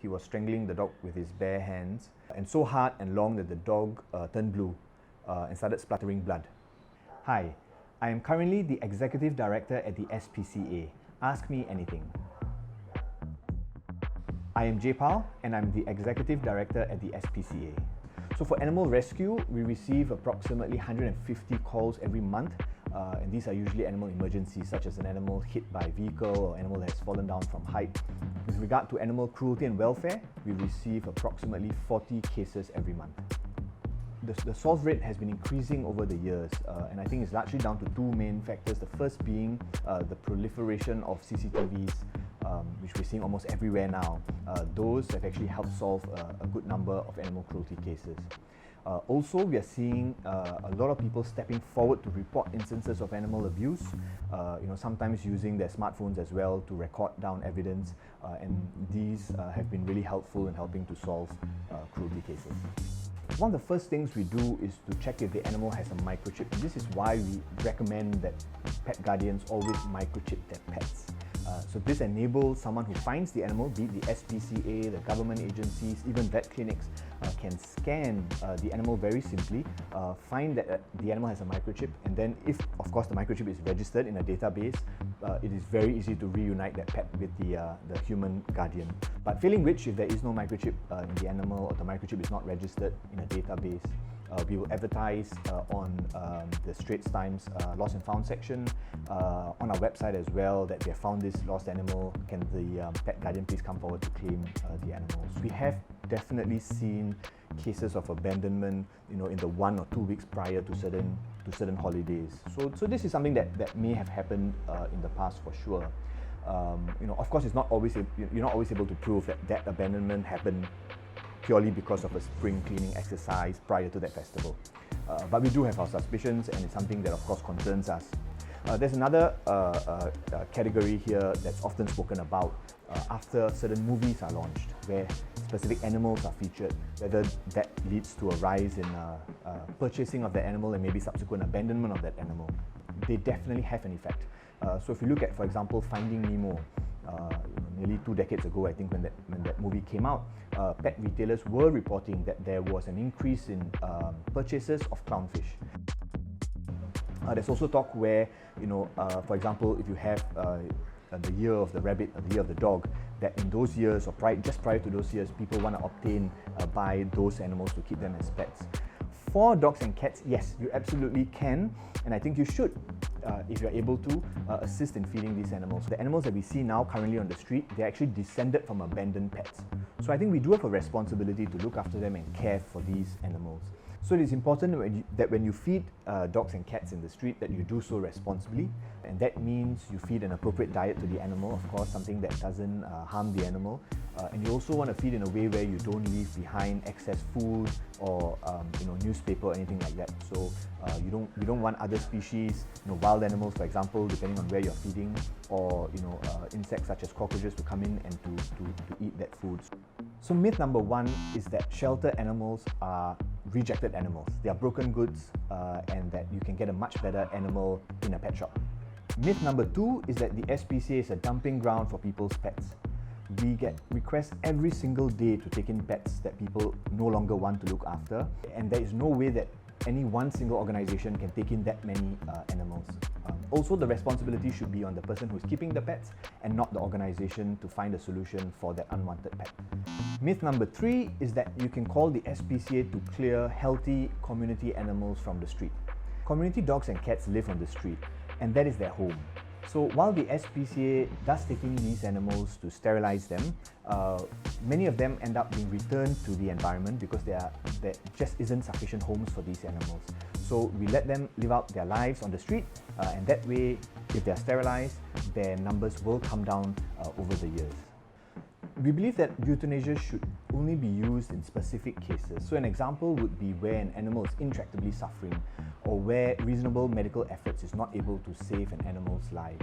he was strangling the dog with his bare hands, and so hard and long that the dog turned blue and started spluttering blood. Hi, I am currently the Executive Director at the SPCA. Ask me anything. I am Jaipal, and I'm the Executive Director at the SPCA. So for animal rescue, we receive approximately 150 calls every month, and these are usually animal emergencies such as an animal hit by a vehicle or animal that has fallen down from height. With regard to animal cruelty and welfare, we receive approximately 40 cases every month. The solve rate has been increasing over the years, and I think it's largely down to two main factors. The first being the proliferation of CCTVs, which we're seeing almost everywhere now. Those have actually helped solve a good number of animal cruelty cases. Also, we are seeing a lot of people stepping forward to report instances of animal abuse, sometimes using their smartphones as well to record down evidence, and these have been really helpful in helping to solve cruelty cases. One of the first things we do is to check if the animal has a microchip. And this is why we recommend that pet guardians always microchip their pets. So this enables someone who finds the animal, be it the SPCA, the government agencies, even vet clinics, can scan the animal very simply, find that the animal has a microchip, and then if, of course, the microchip is registered in a database, it is very easy to reunite that pet with the human guardian. But failing which, if there is no microchip in the animal or the microchip is not registered in a database, we will advertise on the Straits Times Lost and Found section, on our website as well, that we have found this lost animal. Can the pet guardian please come forward to claim the animals? We have definitely seen cases of abandonment, in the 1 or 2 weeks prior to certain holidays. So this is something that may have happened in the past for sure. Of course, you're not always able to prove that abandonment happened purely because of a spring cleaning exercise prior to that festival. But we do have our suspicions, and it's something that of course concerns us. There's another category here that's often spoken about after certain movies are launched, where specific animals are featured, whether that leads to a rise in purchasing of the animal and maybe subsequent abandonment of that animal. They definitely have an effect. So if you look at, for example, Finding Nemo, nearly 2 decades ago, I think, when that movie came out, pet retailers were reporting that there was an increase in purchases of clownfish. There's also talk where, for example, if you have the year of the rabbit or the year of the dog, that in those years or just prior to those years, people want to buy those animals to keep them as pets. For dogs and cats, yes, you absolutely can, and I think you should, if you're able to, assist in feeding these animals. The animals that we see now currently on the street, they're actually descended from abandoned pets. So I think we do have a responsibility to look after them and care for these animals. So it is important that when you feed dogs and cats in the street, that you do so responsibly, and that means you feed an appropriate diet to the animal, of course, something that doesn't harm the animal. And you also want to feed in a way where you don't leave behind excess food or newspaper or anything like that. So you don't want other species, wild animals, for example, depending on where you're feeding, or insects such as cockroaches to come in and to eat that food. So myth number 1 is that shelter animals are rejected animals. They are broken goods, and that you can get a much better animal in a pet shop. Myth number 2 is that the SPCA is a dumping ground for people's pets. We get requests every single day to take in pets that people no longer want to look after, and there is no way that any one single organization can take in that many animals. Also, the responsibility should be on the person who's keeping the pets and not the organization to find a solution for that unwanted pet. Myth number 3 is that you can call the SPCA to clear healthy community animals from the street. Community dogs and cats live on the street, and that is their home. So while the SPCA does take in these animals to sterilize them, many of them end up being returned to the environment because there just isn't sufficient homes for these animals. So we let them live out their lives on the street, and that way, if they're sterilized, their numbers will come down over the years. We believe that euthanasia should only be used in specific cases. So an example would be where an animal is intractably suffering, or where reasonable medical efforts is not able to save an animal's life.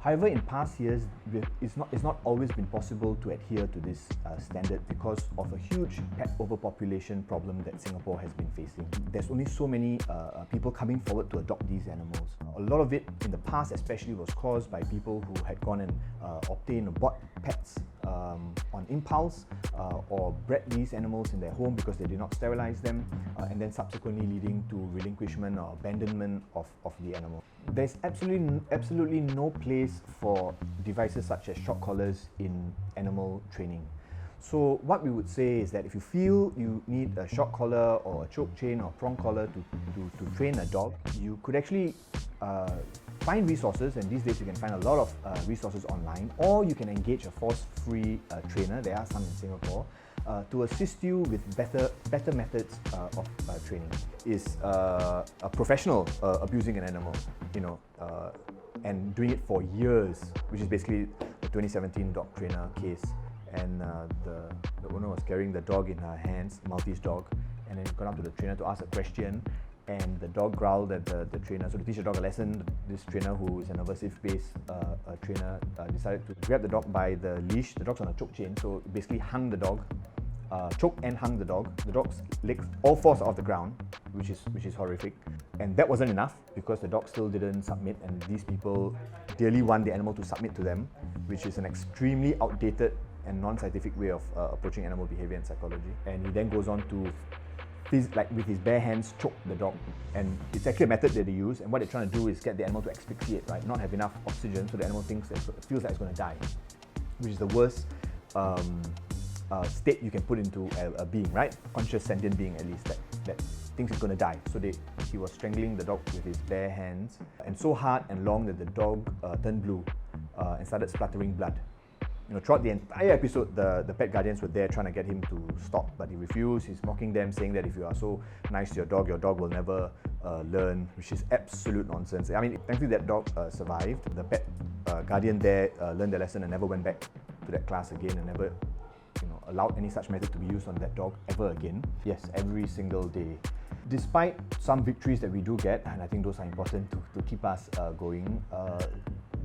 However, in past years, it's not always been possible to adhere to this standard because of a huge pet overpopulation problem that Singapore has been facing. There's only so many people coming forward to adopt these animals. A lot of it in the past especially was caused by people who had gone and bought pets on impulse or bred these animals in their home because they did not sterilize them, and then subsequently leading to relinquishment or abandonment of the animal. There's absolutely no place for devices such as shock collars in animal training. So what we would say is that if you feel you need a shock collar or a choke chain or prong collar to train a dog, you could actually find resources, and these days you can find a lot of resources online, or you can engage a force-free trainer, there are some in Singapore, to assist you with better methods of training. Is a professional abusing an animal, and doing it for years, which is basically the 2017 dog trainer case. And the owner was carrying the dog in her hands, Maltese dog, and then got up to the trainer to ask a question, and the dog growled at the trainer. So to teach the dog a lesson, this trainer, who is an aversive-based trainer, decided to grab the dog by the leash. The dog's on a choke chain, so basically hung the dog, choked and hung the dog. The dog's legs all fours off the ground, which is horrific. And that wasn't enough because the dog still didn't submit, and these people dearly want the animal to submit to them, which is an extremely outdated and non-scientific way of approaching animal behavior and psychology. And he then goes on to, with his bare hands, choke the dog. And it's actually a method that they use, and what they're trying to do is get the animal to asphyxiate, right? Not have enough oxygen, so the animal feels like it's going to die, which is the worst state you can put into a being, right? Conscious sentient being, at least, that thinks it's going to die. So he was strangling the dog with his bare hands, and so hard and long that the dog turned blue and started spluttering blood. Throughout the entire episode, the pet guardians were there trying to get him to stop, but he refused. He's mocking them, saying that if you are so nice to your dog will never learn, which is absolute nonsense. I mean, thankfully that dog survived. The pet guardian there learned the lesson and never went back to that class again, and never allowed any such method to be used on that dog ever again. Yes, every single day. Despite some victories that we do get, and I think those are important to keep us going,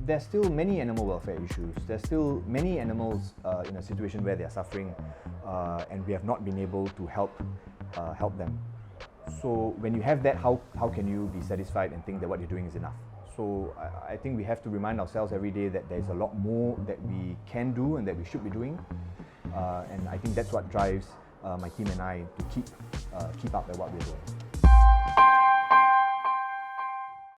there's still many animal welfare issues. There's still many animals in a situation where they are suffering, and we have not been able to help them. So when you have that, how can you be satisfied and think that what you're doing is enough? So I think we have to remind ourselves every day that there's a lot more that we can do and that we should be doing, and I think that's what drives my team and I to keep up at what we're doing.